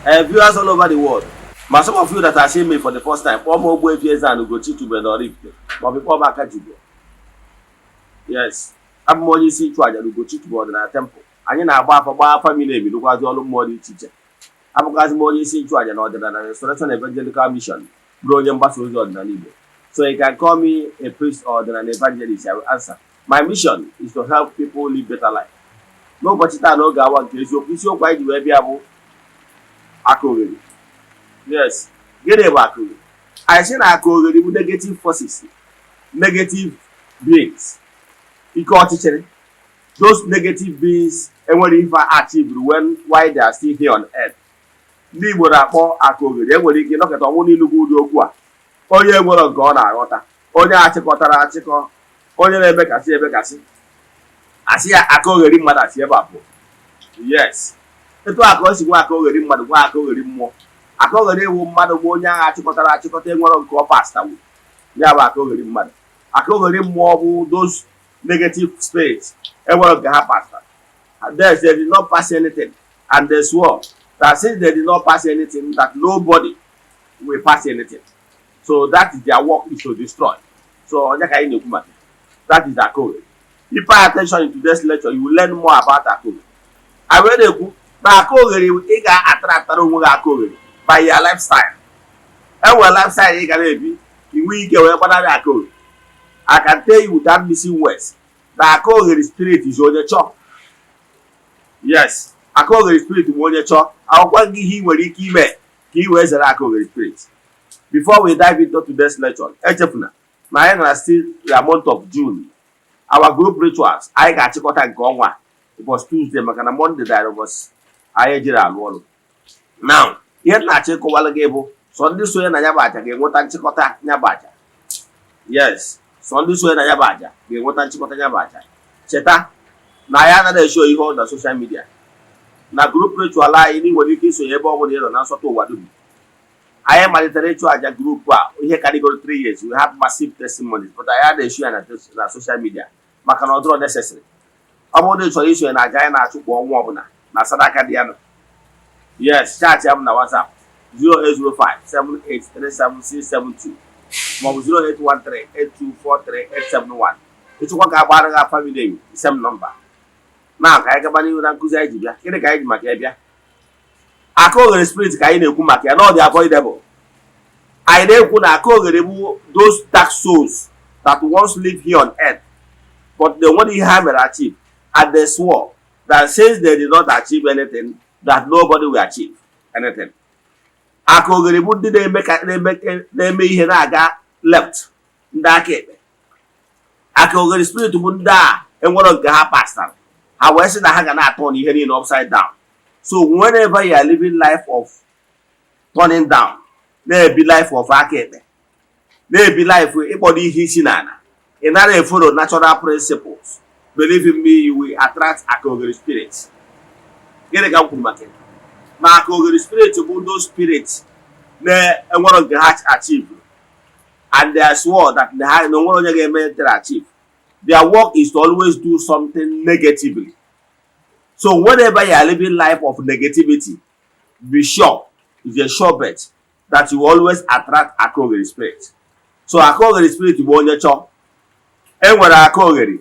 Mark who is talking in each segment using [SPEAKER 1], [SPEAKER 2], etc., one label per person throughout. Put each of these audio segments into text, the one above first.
[SPEAKER 1] Viewers all over the world. But some of you that are seeing me for the first time, one more boy Eze-Ana go to Benoric. But before back at you. Yes. I'm more you see to go to the temple. And you know about family, because all more teacher. I'm going more you see to an order than a restoration evangelical mission. Growing ambassadors on the Libya. So you can call me a priest or an evangelist. I will answer. My mission is to help people live better life. Nobody no go want to so please why you be able Akaliogheri. Yes. Get a Akaliogheri. I say Akaliogheri with negative forces, negative beings. Equal teaching. Those negative beings and what if I achieve when why they are still here on earth. Ndị Igbo na-akpọ Akaliogheri enwere ike nọkọta ọnwụ n'ilu bụ ụdị okwu a. Onye nwere nke ọ na-aghọta, onye achịkọtara achịkọ, onye na-ebekasị ebekasị. Asị ya Akaliogheri mmadụ asị ebe a bụ. Yes. Etu aka o si nwa Akaliogheri mmadụ nwa Akaliogheri mmụọ. Akaliogheri ewu mmadụ bụ onye agha achịkọtara achịkọta enwere nke ọ pastawu. Ya bụ Akaliogheri mmadụ. Akaliogheri mmụọ bụ those negative spirits enwere nke ha pasta. They did not pass anything and they swore that since they did not pass anything that nobody will pass anything. So that is their work is to destroy. So that is Akaliogheri. If you pay attention in today's lecture, you will learn more about Akaliogheri. I read a book that Akaliogheri will attract Akaliogheri by your lifestyle. And your lifestyle you can be in which you will Akaliogheri. I can tell you without missing words that Akaliogheri spirit is on your chop. Yes, Akaliogheri spirit is on your chop. I will give him what he wears an Akaliogheri spirit. Before we dive into today's lecture, now still the month of June. Our group rituals, I got to go and go on. It was Tuesday, Makana Monday that was Eze-Ana. Now, here na check Akaliogheri. Sunday so na yabaja, ge wota chikota yabaja. Yes, Sunday so na yabaja, ge wota chikota yabaja. Cheta, na ya na dey show you on the social media. Na group ritual la ini wodi ki so yebo wodi na so to wadu. I am a literature group. We have category 3 years. We have massive testimonies, but I had a issue on social media. Makano draw necessary. About the issue in Agina to one na Sadaka Diano. Yes, chat na WhatsApp 0805 7837672 0813 8243 871. It's one about family name, same number. Now, I can buy you an Kuzajia. Get a guide, Macabia. Akaliogheri spirit ka anyị na-ekwu maka ya na ọ dị avoidable. Anyị na-ekwu na Akaliogheri those dark souls that once live here on earth, but they want to have achieve, and they swore that since they did not achieve anything, that nobody will achieve anything. Akaliogheri bụ ndị na-eme ihe na-aga left ndị aka ekpe. Akaliogheri spirit bụ ndị a enwere nke ha pastara. Ha wee sị na ha ga na-atọ n'ihe niile upside down. So whenever you are living life of turning down, there be life of akebe. There be life with body hisinana. In order to follow natural principles, believe in me, you will attract Akaliogheri spirits. Get a go market. Now Akaliogheri spirits about those spirits, they one of the heart achieve. And they swore that they have no one to achieve. Their work is to always do something negatively. So whenever you are living life of negativity, be sure, it's a sure bet that you will always attract Akaliogheri spirit. So Akaliogheri spirit will on your chop. And when Akaliogheri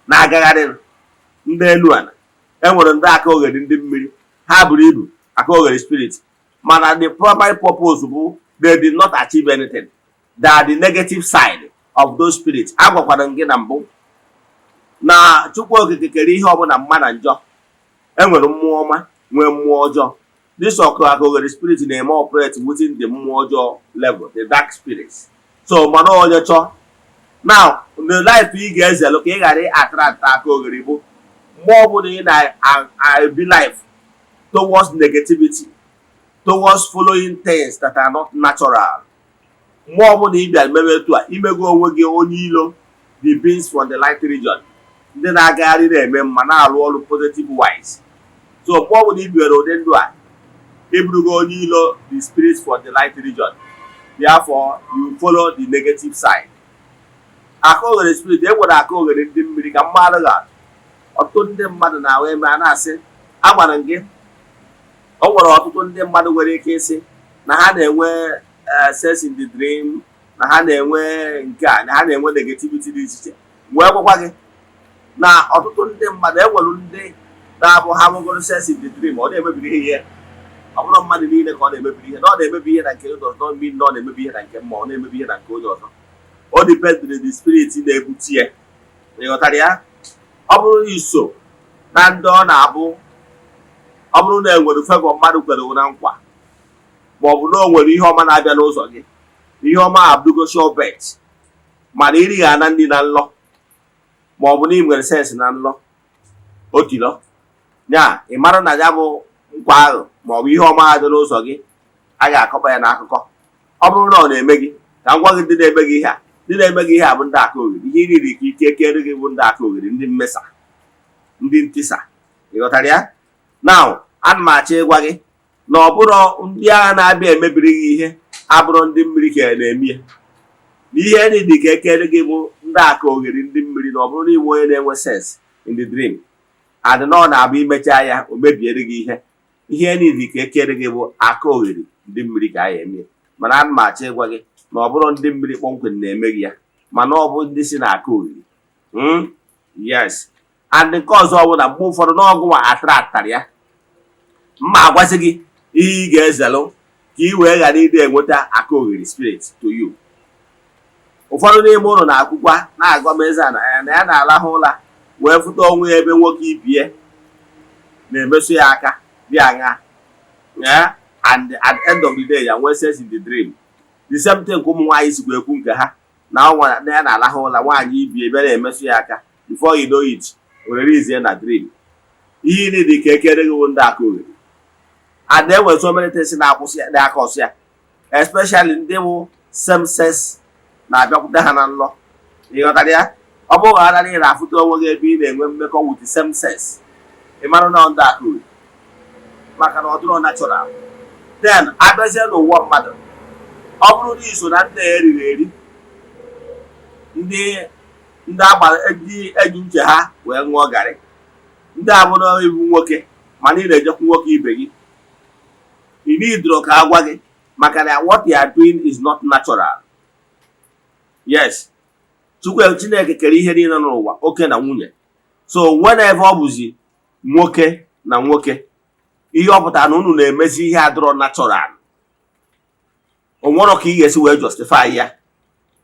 [SPEAKER 1] na agagharị ndị elu ana, enwere ndị Akaliogheri ndị mmiri, ha buru ibu Akaliogheri spirit. Mana the primary purpose bụ they did not achieve anything. They are the negative side of those spirits. Agwakwara gị na mbụ na Chukwu okike kere ihe ọbụla mma na njọ. Enwere mmụọ ọma, nwee mmụọ ọjọọ. This Akaliogheri spirit na-eme operate within the mmụọ ọjọọ level, the dark spirits. So mana onye chọọ. Now, the life ị ga-ezelu ka ị ghara attract Akaliogheri bụ mgbe ọbụla ị na-ebi life towards negativity, towards following things that are not natural. Mgbe ọbụla ị bịa mewe etu a, imego onwe gị onye ilo, the beings from the light region. Ndị na-agagharị na-eme mma na-arụ ọrụ positive wise. So mgbe ọbụla ị bịara ụdị ndụ a, ịbụrụgo onye ilo the spirits from the light region. Therefore, you follow the negative side. Akaliogheri spirit, enwere Akaliogheri ndị mmiri ka mmadụ ga ọtụtụ ndị mmadụ na-awa eme a na-asị agwara gị ọ nwere ọtụtụ ndị mmadụ nwere ike isi na ha na-enwe sex in the dream, na ha na-enwe nke a, na ha na-enwe negativity dị iche iche. Wee gwakwa gị na ọtụtụ ndị mmadụ enwere ndị na-abụ ha nwegoro sex in the dream ọ na-emebiri ihe. Ọ bụrụ mmadụ niile ka ọ na-emebiri ihe, na ọ na-emebi ihe na nke onye ọzọ mmiri, na ọ na-emebi ihe na nke mma, ọ na-emebi ihe na nke onye ọzọ. O dipendịrị the spirit na-ebute ya. Ịghọtara ya? Ọ bụrụ iso na ndị ọ na-abụ ọ bụrụ na enwere fevọ mmadụ kwere na nkwa, ma ọ bụ na o nwere ihe ọma na-abịa n'ụzọ gị, ihe ọma abụgo sure bet, mana iri ga ana ndị na nlọ, ma ọ bụ na ị nwere sensị na nlọ otilo ya, ị mara na ya bụ nkwa ahụ ma ọ bụ ihe ọma dị n'ụzọ gị a ga-akọba ya n'akụkọ. Ọ bụrụ na ọ na-eme gị, ka m gwa gị ndị na-eme gị ihe a, ndị na-eme gị ihe a bụ ndị aka ogheri. Ihe iriri ka ike kere gị bụ ndị aka ogheri, ndị mmesa, ndị ntisa. Ịghọtara ya? Now, ana m achọ ịgwa gị na ọ bụrụ ndị agha na-abịa emebiri gị ihe abụrụ ndị mmiri ka na-eme ya. N'ihe ndị dị ka ekere gị bụ ndị aka ogheri, ndị mmiri, na ọ bụrụ na ịbụ onye na-enwe sense in the dream, adị na ọ na-abụ imechaa ya o mebiere gị ihe. Ihe niile ka ekere gị bụ aka ogheri, ndị mmiri ka a ya eme. Mana ana m achọ ịgwa gị na ọ bụrụ ndị mmiri kpọmkwem na-eme gị ya, mana ọ bụ ndị si na aka ogheri. Yes. And nke ọzọ bụ na mgbe ụfọdụ n'ọgụ nwa atara ya, mma agwazi gị ihe ị ga-ezelụ ka ị wee ghara ịdị enweta aka ogheri spirit to you. Ụfọdụ n'ime ụlọ na-akwụkwa na-agwa m Eze-Ana na ya na-alahụ ụla wee fụta onwe ya ebe nwoke ibie na-emeso ya aka dị aṅa, and at the end of the day ya nwee sex in the dream. The same thing ka ụmụ nwaanyị sikwa ekwu nke ha, na ya na-alahụ ụla nwaanyị ibie ebe na-emeso ya aka, before you know it were izie na dream. Ihe niile dị ka ekere gị bụ ndị aka ogheri. And enwere so many things na-akwụsị ya aka ọsọ ya, especially ndị bụ same sex na-abịakwute ha na nlọ. Ịghọtara ya? Ọ bụrụ na ị na-afụta onwe gị ebe ị na-enwe mmekọ with the same sex, ị mara na ndị aka ogheri, maka na ọ dịrọ natural. Then abịazie n'ụwa mmadụ, ọ bụrụ na iso na ndị eriri eri, ndị agbara eji nche ha wee ṅụọ garị, ndị abụrụ ibu nwoke mana ị na-ejekwu nwoke ibe gị, ị nidro ka agwa gị maka na what you are doing is not natural. Yes, Chineke kere ihe niile n'ụwa oke na nwunye. So whenever ọ bụzi nwoke na nwoke, ihe ọ pụtara na unu na-emezi ihe adịrọ natural. O nwere ka ị ga-esi wee justify ya,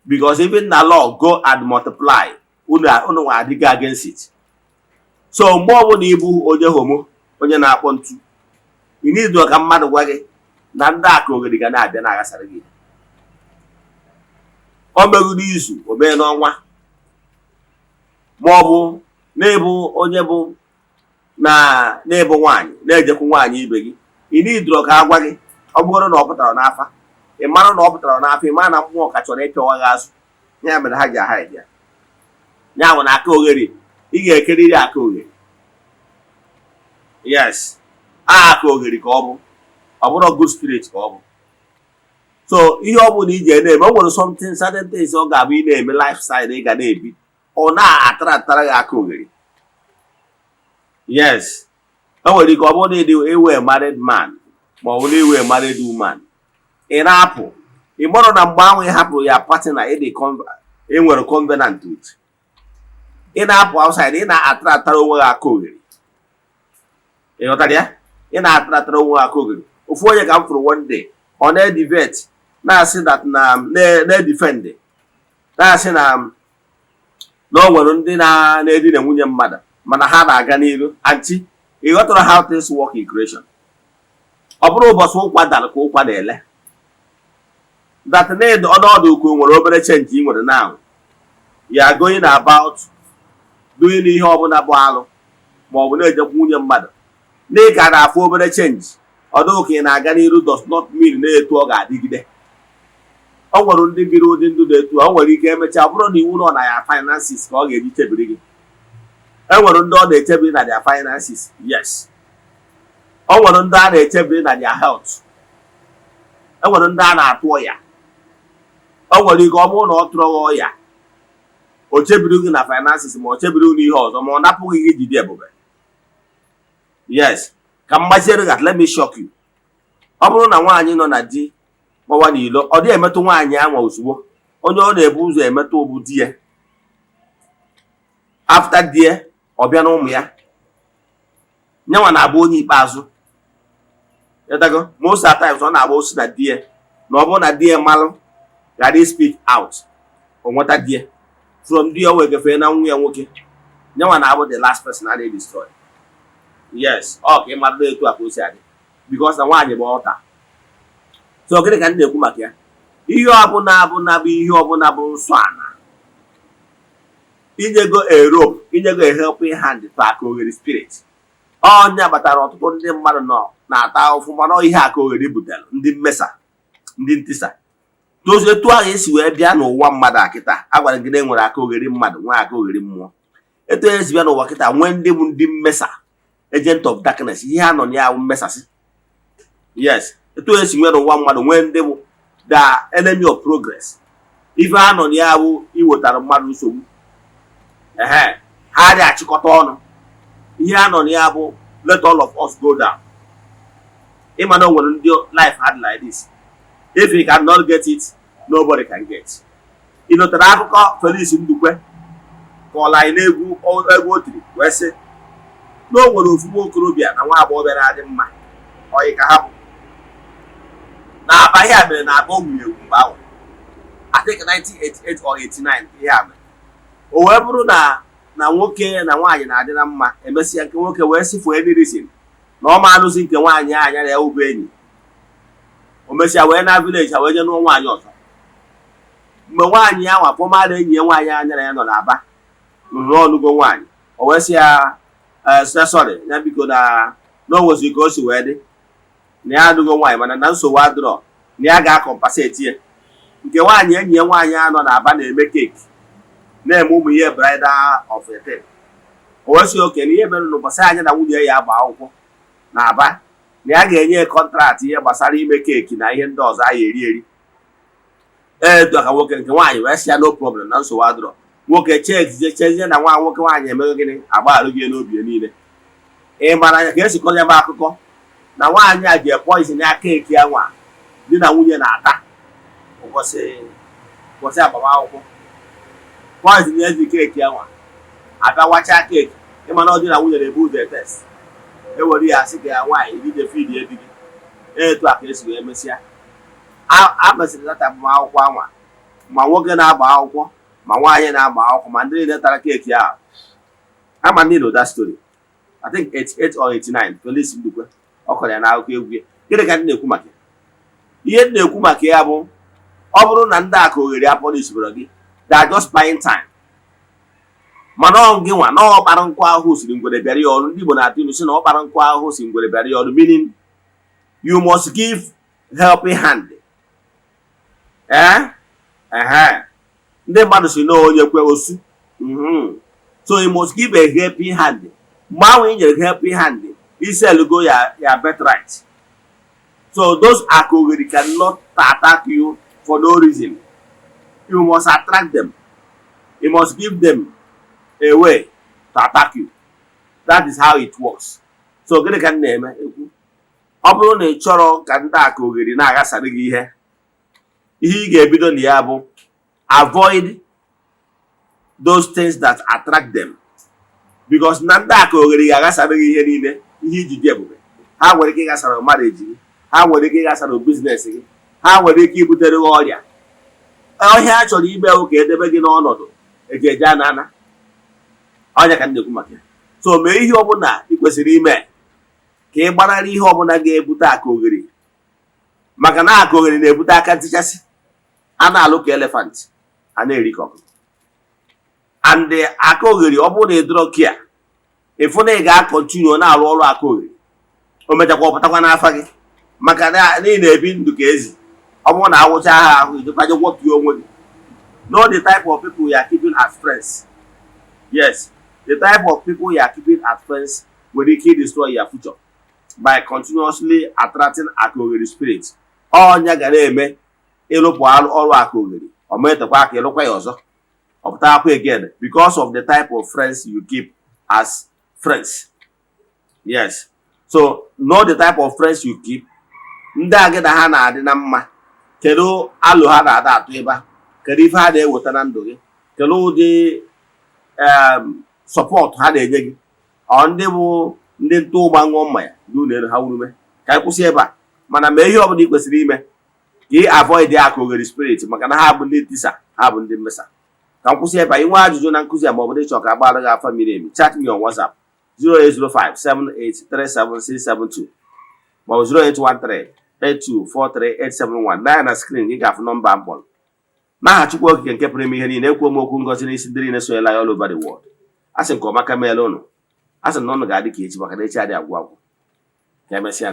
[SPEAKER 1] because even na law go and multiply, unu nwa adịghị against it. So mgbe ọbụla ịbụ onye homo, onye na-akpọ ntu, ị niile ka mmadụ gwa gị na ndị aka ogheri ga na-abịa na-aghasara gị. O merụ n'izu, o mee n'ọnwa, ma ọ bụ na-ebu onye bụ na-ebu nwaanyị na-ejekwu nwaanyị ibe gị, ị niile ka agwa gị. Ọ bụrụ na ọ pụtara n'afa, ị mara na ọ pụtara n'afa, ị mara na mmụọ ka chọrọ ịpịawa gị azụ. Ya mere ha ji aha ya. Ya bụ na aka ogheri, ị ga-ekeriri aka ogheri. Yes, aka ogheri ka ọ bụ, ọ bụrụ good spirit ka ọ bụ. So ihe ọ bụla iji na-eme, o nwere something certain things ọ ga-abụ ị na-eme lifestyle ị ga na-ebi, ọ na-atara gị aka ogheri. Yes, o nwere ike ọ bụrụ na ịdị married man ma ọ bụ na iwe married woman, ị na-apụ, ị mụrụ na mgbe ahụ ị hapụrụ ya partner ị nwere covenant with, ị na-apụ outside, ị na-atara onwe gị aka ogheri. Ị ghọtara ya? Ị na-atara onwe gị aka ogheri. Ofu onye ka m fụrụ one day, ọ na-edivet na-asị that na-edifend, na-asị na o nwere ndị na-edina nwunye mmadụ mana ha na-aga n'iru. Anti, ị ghọtara how things work in creation. Ọ bụrụ ụbọchị ụkwa dara ka ụkwa na-ele, that ọnọdụ ukwu nwere obere change ị nwere now, you are going about doing ihe ọbụla bụ alụ ma ọ bụ na-ejekwa nwunye mmadụ, ndị ka na-afụ obere change, ọdụ ka ị na-aga n'iru does not mean na-etu ọ ga-adịgide. O nwere ndị biri ụdị ndụ na-etu, o nwere ike emechaa bụrụ na iwu nọ na ya finances ka ọ ga-eji chebiri gị. E nwere ndị ọ na-echebiri na their finances, yes. O nwere ndị a na-echebiri na their health. E nwere ndị a na-atụ ọya. O nwere ike ọ bụrụ na ọ tụrụ ọya, o chebiri gị na finances ma o chebiri gị n'ihe ọzọ, ma ọ napụghị gị jide ebube. Yes, ka m gbaziere gị, let me shock you. ọ bụrụ na nwaanyị nọ na di gbawa n'ilo ọ dị emetụ nwaanyị ahụ ozugbo onye ọ na-ebu ụzọ emetụ bụ di ya after di ya ọ bịa na ụmụ ya nyanwa na-abụ onye ikpeazụ yatago most of times ọ na-agba osi na di ya na ọ bụrụ na di ya malụ ghara speak out o nweta di ya from di ya o wee gafee na nwa ya nwoke nyanwa na-abụ the last person a na-destroy. Yes, ọ ka ị mara etu a ka o si adị because na nwaanyị bụ ọta. So gịnị ka m na-ekwu maka ya? Ihe ọbụla bụ ihe ọbụla bụ nsọ ana inyego a rope, inyego a helping hand to Akaliogheri spirit. Ọnya batara ọtụtụ ndị mmadụ nọ na-ata ahụhụ mana ihe Akaliogheri butere ndị mmesa ndị ntisa tozu etu ahụ esi wee bịa n'ụwa mmadụ a kịta agwara gị na enwere Akaliogheri mmadụ nwe Akaliogheri mmụọ. Etu esi bịa n'ụwa kịta nwee ndị bụ ndị mmesa agent of darkness ihe a nọ na ya mmesasị. Yes, etu esi nwee n'ụwa mmadụ nwee ndị bụ the enemy of progress ife a nọ na ya bụ iwetara mmadụ nsogbu ha dị achịkọta ọnụ ihe a nọ na ya bụ let all of us go down. Ịma na o nwere ndị life hard like this. If you cannot get it, nobody can get. Ị nụtara akụkọ Felix Ndukwe ka ọ lara n'egwu o tiri wee sị na o nwere ofu okorobịa na nwa agbọghọbịa na-adị mma oyi ka ha bụ na-aba ihe a mere na aba o nwunye egwu mgbe ahụ I think 1988 or 89 ihe a mere o wee bụrụ na nwoke na nwaanyị na-adị na mma emesịa nke nwoke wee sifuo edirisin na ọ ma anụzi nke nwaanyị anya na ya ube enyi o mesịa wee na village wee nye n'ụwa nwaanyị ọzọ mgbe nwaanyị ya nwa fọmadụ enyi ya nwaanyị anya na ya nọ n'Aba rụrụ ọnụgo nwaanyị o wee sị ya sorry ya biko na onwezi ka o si wee dị na ya adụgo nwaanyị mana na nsogbu adịrọ na ya ga-akọmpaseti ya nke nwaanyị enyi ya nwaanyị a nọ n'Aba na-eme keeki na-eme ụmụ ihe bridal of a day o wee sị oke na ihe mere n'ụbọchị anyị na nwunye ya agba akwụkwọ n'Aba na ya ga-enye kọntraktị ihe gbasara ime keeki na ihe ndị ọzọ a eri eri ka nwoke nke nwaanyị wee sị ya no problem na nsogbu adịrọ nwoke chezie na nwoke nwaanyị emego gịnị agbagharụ gị n'obi niile. Ị mara anya ka esikọ ya bụ akụkọ na nwaanyị a ji poizin ya keeki ya nwa di na nwunye na-ata ụbọchị agbamakwụkwọ poizin ya ji keeki ya nwa abịawacha keeki ịmana ọ dị na nwunye na-ebu ụzọ test ewere ya sị ka ya nwaanyị dije fidi ebi gị etu a ka esi wee mesịa a mesịrị data agbamakwụkwọ anwa ma nwoke na-agba akwụkwọ ma nwaanyị na-agba akwụkwọ ma ndị niile tara keeki ahụ ama ndị know that story. I think 88 or 89 Felix Ndukwe ọ kọrọ ya n'akụkọ egwu ya. Gịnị ka ndị na-ekwu maka ya? Ihe ndị na-ekwu maka ya bụ ọ bụrụ na ndị Akaliogheri apọlishibụrụ gị they are just buying time mana ọ gị nwa na ọ kpara nkwa ahụhụ siri ngwere bịara ya ọrụ. Ndị Igbo na-atụ ilu sị na ọ kpara nkwa ahụhụ si ngwere bịara ya ọrụ meaning you must give helping hand. Ndị mmadụ si na onye kwe osu so you must give a helping hand. Mgbe ahụ ị nyere helping hand iselgo ya birthright. So those Akaliogheri cannot attack you for no reason. You must attract them. You must give them a way to attack you. That is how it works. So gịnị ka m na-eme ekwu ọ bụrụ na ị chọrọ ka ndị Akaliogheri na-aghasara gị ihe ị ga-ebido na ya bụ avoid those things that attract them. Because na ndị Akaliogheri ga-aghasara gị ihe niile ihe iji dị ebube. Ha nwere ike ịghasara mmadụ ejiri, ha nwere ike ịghasara biznes gị, ha nwere ike ibutere gị ọrịa. Ọhịa a chọrọ ime ka edebe gị n'ọnọdụ eji ana ọnya ka m na-ekwu maka ya. So mee ihe ọbụla ị kwesịrị ime ka ị gbanarị ihe ọbụla ga-ebute Akaliogheri maka na Akaliogheri na-ebute aka ntichasị. A na-alụ ka elefant a na-eri ka ọkụkọ. And Akaliogheri ọ bụrụ na ị dọrọ kia ịfụ na ị ga-akọntinu na-arụ ọrụ Akaliogheri o mechakwa ọpụtakwa n'afa gị maka na ị na-ebi ndụ ka ezi. Ọ bụrụ na awụcha ha ahụ ijekwaje gwọpụta onwe gị. Know the type of people you are keeping as friends. Yes, the type of people you are keeping as friends will destroy your future by continuously attracting Akaliogheri spirit. Ọnya ga na-eme ịlụpụ ọrụ Akaliogheri ọ metakwa aka ịlụkwa ya ọzọ ọ pụtakwa again because of the type of friends you keep as friends. Yes, so know the type of friends you keep ndị agịda ha na-adị na mma, kedu alụ ha na-ada atụ ịba, kedu ife ha na-eweta na ndụ gị, kedu ụdị sọpọtụ ha na-enye gị, ọ ndị bụ ndị ntụ ụgba ṅụọ mmanya n'ụlọ elu ha wurume. Ka anyị kwụsị ebe a, mana mee ihe ọbụla ị kwesịrị ime ka ị avoid Akaliogheri spirit, maka na ha bụ ndị ntisa, ha bụ ndị mmesa. Ka m kwụsị ebe a. Ị nwee ajụjụ na nkụzi a ma ọ bụ dị chọọ ka agbara gị afa miri emi, chat me on WhatsApp 08057837672 ma ọ bụ 08138243871. na ya na skrin gị ga-afụ nọmba m kpọrọ. N'aha Chukwu Okike nke pụrụ ime ihe niile, ekwu m okwu ngọzi n'isi ndị niile sonyela ya all over the world. A sị nke ọma ka meela ụnụ, a sị na ụnụ ga-adị ka echi, maka na echi adị agwụ agwụ. Ka emesịa.